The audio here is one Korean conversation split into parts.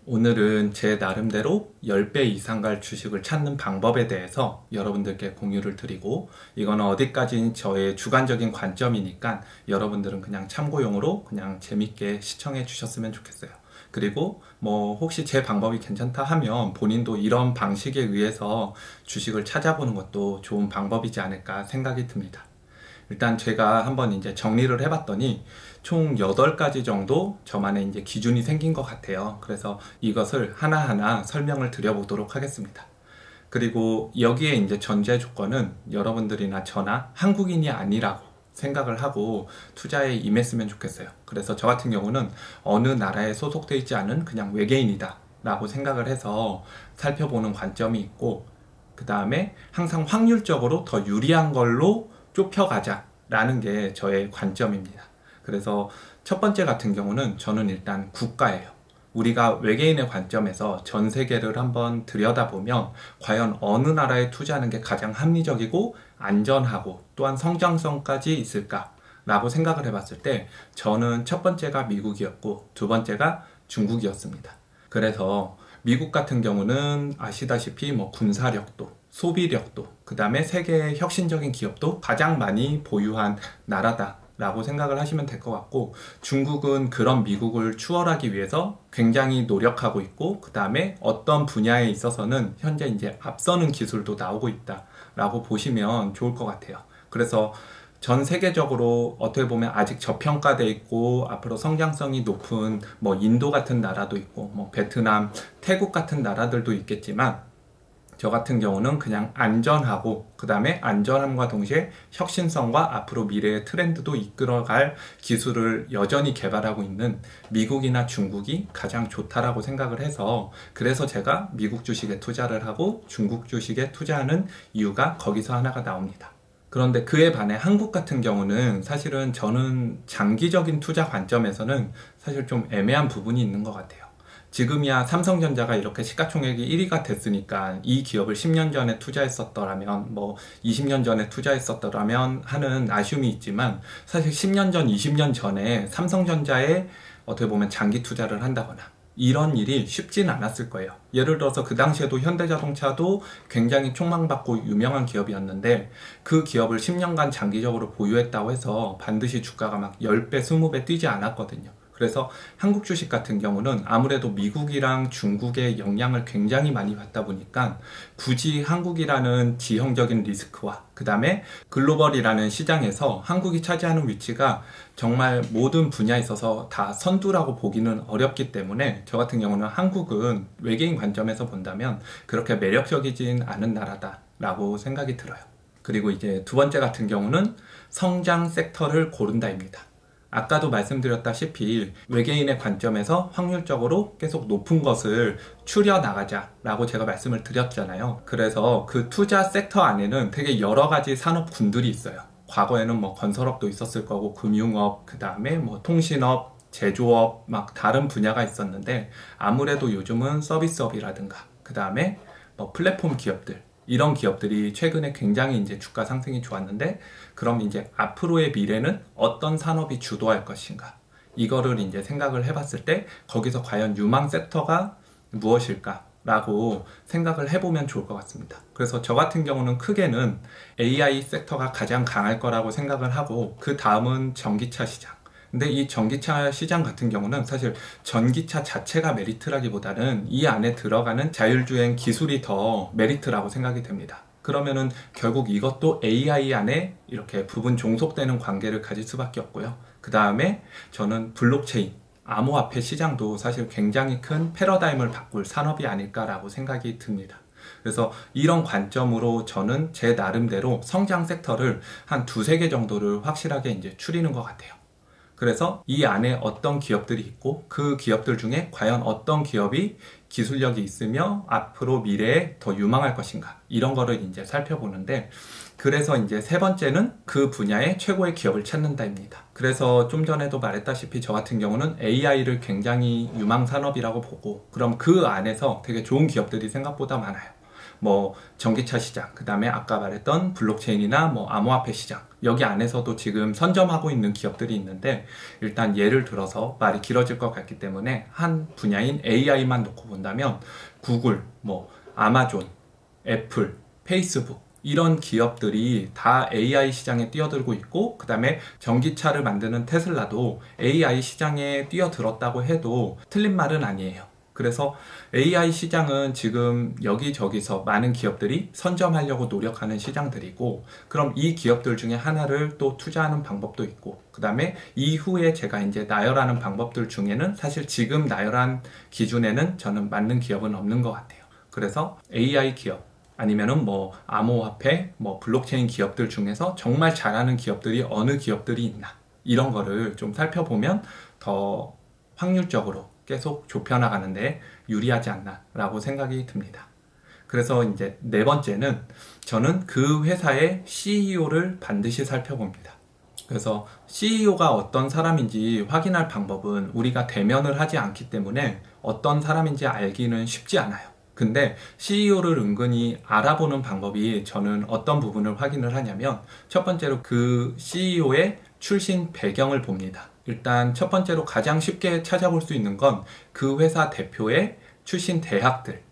오늘은 제 나름대로 10배 이상 갈 주식을 찾는 방법에 대해서 여러분들께 공유를 드리고, 이거는 어디까지는 저의 주관적인 관점이니까 여러분들은 그냥 참고용으로 그냥 재밌게 시청해 주셨으면 좋겠어요. 그리고 혹시 제 방법이 괜찮다 하면 본인도 이런 방식에 의해서 주식을 찾아보는 것도 좋은 방법이지 않을까 생각이 듭니다. 일단 제가 한번 이제 정리를 해봤더니 총 8가지 정도 저만의 이제 기준이 생긴 것 같아요. 그래서 이것을 하나하나 설명을 드려보도록 하겠습니다. 그리고 여기에 이제 전제 조건은 여러분들이나 저나 한국인이 아니라고 생각을 하고 투자에 임했으면 좋겠어요. 그래서 저 같은 경우는 어느 나라에 소속되어 있지 않은 그냥 외계인이다 라고 생각을 해서 살펴보는 관점이 있고, 그 다음에 항상 확률적으로 더 유리한 걸로 좁혀가자 라는 게 저의 관점입니다. 그래서 첫 번째 같은 경우는 저는 일단 국가예요. 우리가 외계인의 관점에서 전 세계를 한번 들여다보면 과연 어느 나라에 투자하는 게 가장 합리적이고 안전하고 또한 성장성까지 있을까 라고 생각을 해봤을 때 저는 첫 번째가 미국이었고 두 번째가 중국이었습니다. 그래서 미국 같은 경우는 아시다시피 군사력도, 소비력도, 그 다음에 세계의 혁신적인 기업도 가장 많이 보유한 나라다 라고 생각을 하시면 될 것 같고, 중국은 그런 미국을 추월하기 위해서 굉장히 노력하고 있고, 그 다음에 어떤 분야에 있어서는 현재 이제 앞서는 기술도 나오고 있다 라고 보시면 좋을 것 같아요. 그래서 전 세계적으로 어떻게 보면 아직 저평가되어 있고 앞으로 성장성이 높은 인도 같은 나라도 있고 베트남, 태국 같은 나라들도 있겠지만, 저 같은 경우는 그냥 안전하고 그 다음에 안전함과 동시에 혁신성과 앞으로 미래의 트렌드도 이끌어갈 기술을 여전히 개발하고 있는 미국이나 중국이 가장 좋다라고 생각을 해서, 그래서 제가 미국 주식에 투자를 하고 중국 주식에 투자하는 이유가 거기서 하나가 나옵니다. 그런데 그에 반해 한국 같은 경우는 사실은 저는 장기적인 투자 관점에서는 사실 좀 애매한 부분이 있는 것 같아요. 지금이야 삼성전자가 이렇게 시가총액이 1위가 됐으니까 이 기업을 10년 전에 투자했었더라면 20년 전에 투자했었더라면 하는 아쉬움이 있지만, 사실 10년 전, 20년 전에 삼성전자에 어떻게 보면 장기 투자를 한다거나 이런 일이 쉽진 않았을 거예요. 예를 들어서 그 당시에도 현대자동차도 굉장히 촉망받고 유명한 기업이었는데 그 기업을 10년간 장기적으로 보유했다고 해서 반드시 주가가 막 10배, 20배 뛰지 않았거든요. 그래서 한국 주식 같은 경우는 아무래도 미국이랑 중국의 영향을 굉장히 많이 받다 보니까 굳이 한국이라는 지형적인 리스크와 그 다음에 글로벌이라는 시장에서 한국이 차지하는 위치가 정말 모든 분야에 있어서 다 선두라고 보기는 어렵기 때문에 저 같은 경우는 한국은 외계인 관점에서 본다면 그렇게 매력적이진 않은 나라다라고 생각이 들어요. 그리고 이제 두 번째 같은 경우는 성장 섹터를 고른다입니다. 아까도 말씀드렸다시피 외계인의 관점에서 확률적으로 계속 높은 것을 추려 나가자 라고 제가 말씀을 드렸잖아요. 그래서 그 투자 섹터 안에는 되게 여러 가지 산업군들이 있어요. 과거에는 건설업도 있었을 거고, 금융업, 그 다음에 통신업, 제조업, 다른 분야가 있었는데, 아무래도 요즘은 서비스업이라든가 그 다음에 플랫폼 기업들, 이런 기업들이 최근에 굉장히 이제 주가 상승이 좋았는데, 그럼 이제 앞으로의 미래는 어떤 산업이 주도할 것인가, 이거를 이제 생각을 해봤을 때 거기서 과연 유망 섹터가 무엇일까 라고 생각을 해보면 좋을 것 같습니다. 그래서 저 같은 경우는 크게는 AI 섹터가 가장 강할 거라고 생각을 하고, 그 다음은 전기차 시장. 근데 이 전기차 시장 같은 경우는 사실 전기차 자체가 메리트라기보다는 이 안에 들어가는 자율주행 기술이 더 메리트라고 생각이 됩니다. 그러면은 결국 이것도 AI 안에 이렇게 부분 종속되는 관계를 가질 수밖에 없고요. 그 다음에 저는 블록체인, 암호화폐 시장도 사실 굉장히 큰 패러다임을 바꿀 산업이 아닐까라고 생각이 듭니다. 그래서 이런 관점으로 저는 제 나름대로 성장 섹터를 한 두세 개 정도를 확실하게 이제 추리는 것 같아요. 그래서 이 안에 어떤 기업들이 있고 그 기업들 중에 과연 어떤 기업이 기술력이 있으며 앞으로 미래에 더 유망할 것인가, 이런 거를 이제 살펴보는데, 그래서 이제 세 번째는 그 분야의 최고의 기업을 찾는다입니다. 그래서 좀 전에도 말했다시피 저 같은 경우는 AI를 굉장히 유망 산업이라고 보고, 그럼 그 안에서 되게 좋은 기업들이 생각보다 많아요. 전기차 시장, 그 다음에 아까 말했던 블록체인이나 암호화폐 시장, 여기 안에서도 지금 선점하고 있는 기업들이 있는데 일단 예를 들어서 말이 길어질 것 같기 때문에 한 분야인 AI만 놓고 본다면 구글, 뭐 아마존, 애플, 페이스북 이런 기업들이 다 AI 시장에 뛰어들고 있고 그 다음에 전기차를 만드는 테슬라도 AI 시장에 뛰어들었다고 해도 틀린 말은 아니에요. 그래서 AI 시장은 지금 여기저기서 많은 기업들이 선점하려고 노력하는 시장들이고 그럼 이 기업들 중에 하나를 또 투자하는 방법도 있고 그 다음에 이후에 제가 이제 나열하는 방법들 중에는 사실 지금 나열한 기준에는 저는 맞는 기업은 없는 것 같아요. 그래서 AI 기업 아니면은 뭐 암호화폐, 뭐 블록체인 기업들 중에서 정말 잘하는 기업들이 어느 기업들이 있나 이런 거를 좀 살펴보면 더 확률적으로 계속 좁혀나가는데 유리하지 않나 라고 생각이 듭니다. 그래서 이제 네 번째는 저는 그 회사의 CEO를 반드시 살펴봅니다. 그래서 CEO가 어떤 사람인지 확인할 방법은 우리가 대면을 하지 않기 때문에 어떤 사람인지 알기는 쉽지 않아요. 근데 CEO를 은근히 알아보는 방법이 저는 어떤 부분을 확인을 하냐면 첫 번째로 그 CEO의 출신 배경을 봅니다. 일단 첫 번째로 가장 쉽게 찾아볼 수 있는 건 그 회사 대표의 출신 대학들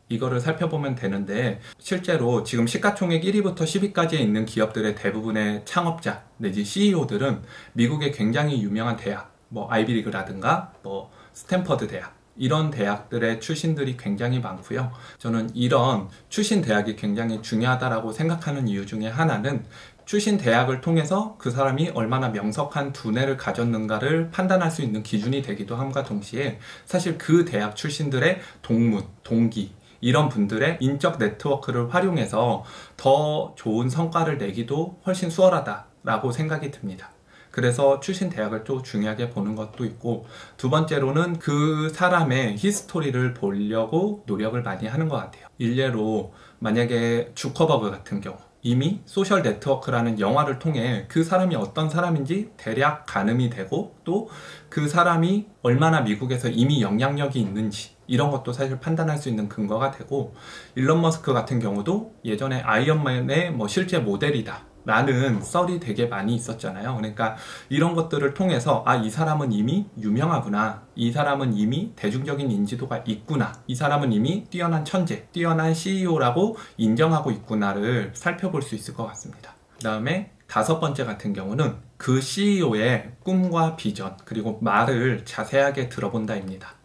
이거를 살펴보면 되는데 실제로 지금 시가총액 1위부터 10위까지에 있는 기업들의 대부분의 창업자 내지 CEO들은 미국의 굉장히 유명한 대학 뭐 아이비리그라든가 뭐 스탠퍼드 대학 이런 대학들의 출신들이 굉장히 많고요. 저는 이런 출신 대학이 굉장히 중요하다고 생각하는 이유 중에 하나는 출신 대학을 통해서 그 사람이 얼마나 명석한 두뇌를 가졌는가를 판단할 수 있는 기준이 되기도 함과 동시에 사실 그 대학 출신들의 동문, 동기 이런 분들의 인적 네트워크를 활용해서 더 좋은 성과를 내기도 훨씬 수월하다라고 생각이 듭니다. 그래서 출신 대학을 또 중요하게 보는 것도 있고 두 번째로는 그 사람의 히스토리를 보려고 노력을 많이 하는 것 같아요. 일례로 만약에 주커버그 같은 경우 이미 소셜 네트워크라는 영화를 통해 그 사람이 어떤 사람인지 대략 가늠이 되고 또 그 사람이 얼마나 미국에서 이미 영향력이 있는지 이런 것도 사실 판단할 수 있는 근거가 되고 일론 머스크 같은 경우도 예전에 아이언맨의 뭐 실제 모델이다 라는 썰이 되게 많이 있었잖아요. 그러니까 이런 것들을 통해서 아, 이 사람은 이미 유명하구나. 이 사람은 이미 대중적인 인지도가 있구나. 이 사람은 이미 뛰어난 천재, 뛰어난 CEO라고 인정하고 있구나를 살펴볼 수 있을 것 같습니다. 그 다음에 다섯 번째 같은 경우는 그 CEO의 꿈과 비전 그리고 말을 자세하게 들어본다입니다.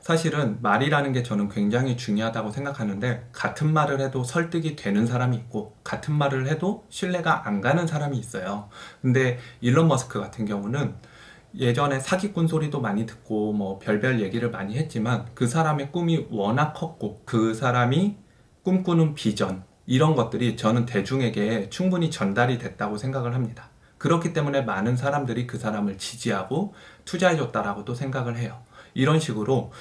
사실은 말이라는 게 저는 굉장히 중요하다고 생각하는데 같은 말을 해도 설득이 되는 사람이 있고 같은 말을 해도 신뢰가 안 가는 사람이 있어요. 근데 일론 머스크 같은 경우는 예전에 사기꾼 소리도 많이 듣고 뭐 별별 얘기를 많이 했지만 그 사람의 꿈이 워낙 컸고 그 사람이 꿈꾸는 비전 이런 것들이 저는 대중에게 충분히 전달이 됐다고 생각을 합니다. 그렇기 때문에 많은 사람들이 그 사람을 지지하고 투자해줬다라고도 생각을 해요. 이런 식으로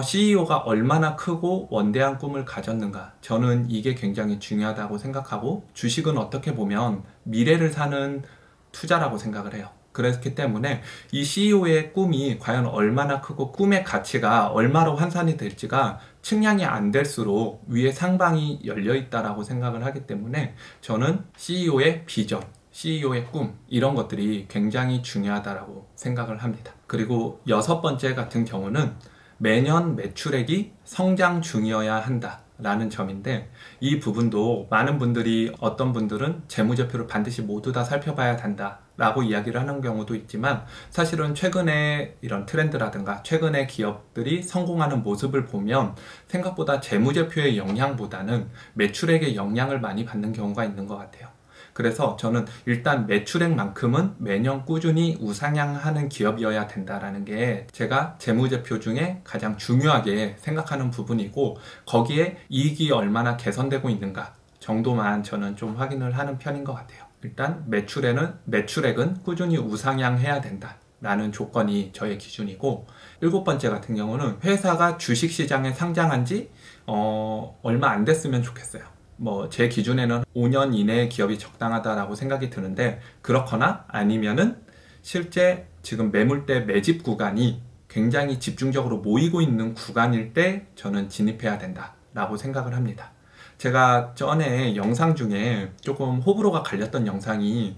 CEO가 얼마나 크고 원대한 꿈을 가졌는가 저는 이게 굉장히 중요하다고 생각하고 주식은 어떻게 보면 미래를 사는 투자라고 생각을 해요. 그렇기 때문에 이 CEO의 꿈이 과연 얼마나 크고 꿈의 가치가 얼마로 환산이 될지가 측량이 안 될수록 위에 상방이 열려 있다라고 생각을 하기 때문에 저는 CEO의 비전 CEO의 꿈 이런 것들이 굉장히 중요하다고 생각을 합니다. 그리고 여섯 번째 같은 경우는 매년 매출액이 성장 중이어야 한다 라는 점인데 이 부분도 많은 분들이 어떤 분들은 재무제표를 반드시 모두 다 살펴봐야 한다 라고 이야기를 하는 경우도 있지만 사실은 최근에 이런 트렌드라든가 최근에 기업들이 성공하는 모습을 보면 생각보다 재무제표의 영향보다는 매출액의 영향을 많이 받는 경우가 있는 것 같아요. 그래서 저는 일단 매출액만큼은 매년 꾸준히 우상향하는 기업이어야 된다라는 게 제가 재무제표 중에 가장 중요하게 생각하는 부분이고 거기에 이익이 얼마나 개선되고 있는가 정도만 저는 좀 확인을 하는 편인 것 같아요. 일단 매출액은 꾸준히 우상향해야 된다라는 조건이 저의 기준이고 일곱 번째 같은 경우는 회사가 주식시장에 상장한 지 얼마 안 됐으면 좋겠어요. 뭐 제 기준에는 5년 이내의 기업이 적당하다라고 생각이 드는데 그렇거나 아니면은 실제 지금 매물대 매집 구간이 굉장히 집중적으로 모이고 있는 구간일 때 저는 진입해야 된다라고 생각을 합니다. 제가 전에 영상 중에 조금 호불호가 갈렸던 영상이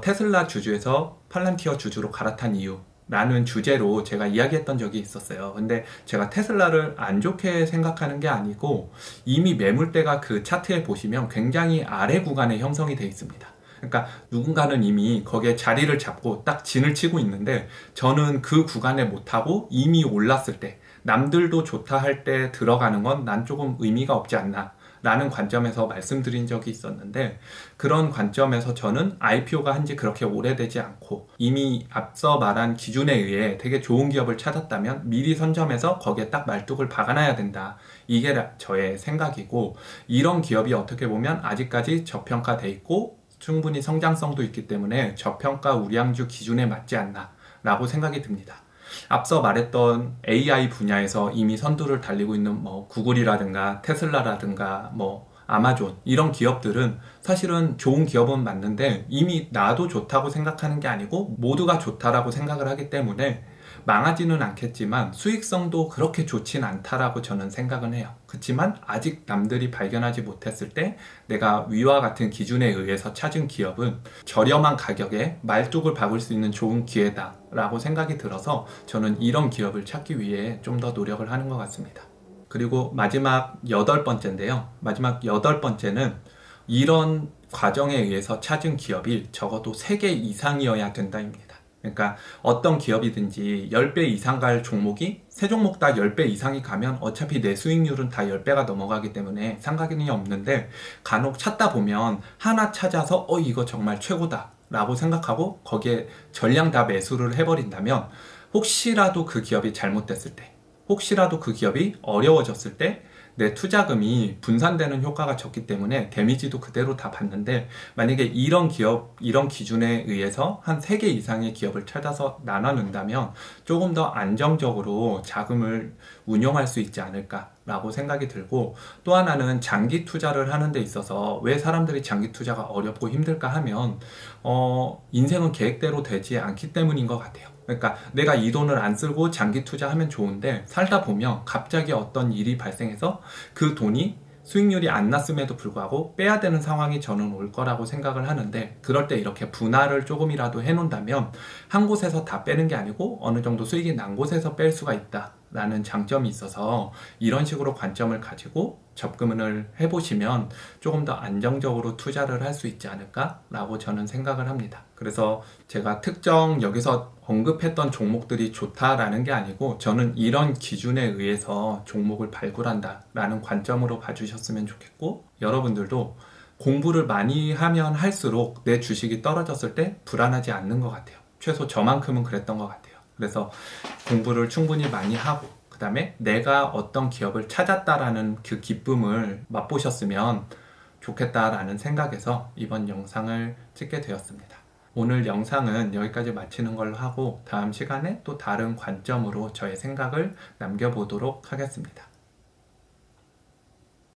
테슬라 주주에서 팔란티어 주주로 갈아탄 이유 라는 주제로 제가 이야기했던 적이 있었어요. 근데 제가 테슬라를 안 좋게 생각하는 게 아니고 이미 매물대가 그 차트에 보시면 굉장히 아래 구간에 형성이 되어 있습니다. 그러니까 누군가는 이미 거기에 자리를 잡고 딱 진을 치고 있는데 저는 그 구간에 못하고 이미 올랐을 때 남들도 좋다 할 때 들어가는 건 난 조금 의미가 없지 않나 라는 관점에서 말씀드린 적이 있었는데, 그런 관점에서 저는 IPO가 한지 그렇게 오래되지 않고 이미 앞서 말한 기준에 의해 되게 좋은 기업을 찾았다면 미리 선점해서 거기에 딱 말뚝을 박아놔야 된다. 이게 저의 생각이고, 이런 기업이 어떻게 보면 아직까지 저평가돼 있고 충분히 성장성도 있기 때문에 저평가 우량주 기준에 맞지 않나 라고 생각이 듭니다. 앞서 말했던 AI 분야에서 이미 선두를 달리고 있는 구글이라든가 테슬라라든가 아마존, 이런 기업들은 사실은 좋은 기업은 맞는데 이미 나도 좋다고 생각하는 게 아니고 모두가 좋다라고 생각을 하기 때문에 망하지는 않겠지만 수익성도 그렇게 좋진 않다라고 저는 생각은 해요. 그렇지만 아직 남들이 발견하지 못했을 때 내가 위와 같은 기준에 의해서 찾은 기업은 저렴한 가격에 말뚝을 박을 수 있는 좋은 기회다 라고 생각이 들어서 저는 이런 기업을 찾기 위해 좀 더 노력을 하는 것 같습니다. 그리고 마지막 8번째인데요. 마지막 8번째는 이런 과정에 의해서 찾은 기업이 적어도 3개 이상이어야 된다입니다. 그러니까 어떤 기업이든지 10배 이상 갈 종목이 3종목 다 10배 이상이 가면 어차피 내 수익률은 다 10배가 넘어가기 때문에 상관이 없는데, 간혹 찾다 보면 하나 찾아서 이거 정말 최고다 라고 생각하고 거기에 전량 다 매수를 해버린다면 혹시라도 그 기업이 잘못됐을 때, 혹시라도 그 기업이 어려워졌을 때 내 투자금이 분산되는 효과가 적기 때문에 데미지도 그대로 다 받는데, 만약에 이런 기업, 이런 기준에 의해서 한 3개 이상의 기업을 찾아서 나눠놓는다면 조금 더 안정적으로 자금을 운용할 수 있지 않을까라고 생각이 들고, 또 하나는 장기 투자를 하는 데 있어서 왜 사람들이 장기 투자가 어렵고 힘들까 하면 인생은 계획대로 되지 않기 때문인 것 같아요. 그러니까 내가 이 돈을 안 쓰고 장기 투자하면 좋은데 살다 보면 갑자기 어떤 일이 발생해서 그 돈이 수익률이 안 났음에도 불구하고 빼야 되는 상황이 저는 올 거라고 생각을 하는데, 그럴 때 이렇게 분할을 조금이라도 해놓는다면 한 곳에서 다 빼는 게 아니고 어느 정도 수익이 난 곳에서 뺄 수가 있다 라는 장점이 있어서 이런 식으로 관점을 가지고 접근을 해보시면 조금 더 안정적으로 투자를 할 수 있지 않을까 라고 저는 생각을 합니다. 그래서 제가 특정 여기서 언급했던 종목들이 좋다라는 게 아니고 저는 이런 기준에 의해서 종목을 발굴한다 라는 관점으로 봐주셨으면 좋겠고, 여러분들도 공부를 많이 하면 할수록 내 주식이 떨어졌을 때 불안하지 않는 것 같아요. 최소 저만큼은 그랬던 것 같아요. 그래서 공부를 충분히 많이 하고 그 다음에 내가 어떤 기업을 찾았다라는 그 기쁨을 맛보셨으면 좋겠다라는 생각에서 이번 영상을 찍게 되었습니다. 오늘 영상은 여기까지 마치는 걸로 하고 다음 시간에 또 다른 관점으로 저의 생각을 남겨보도록 하겠습니다.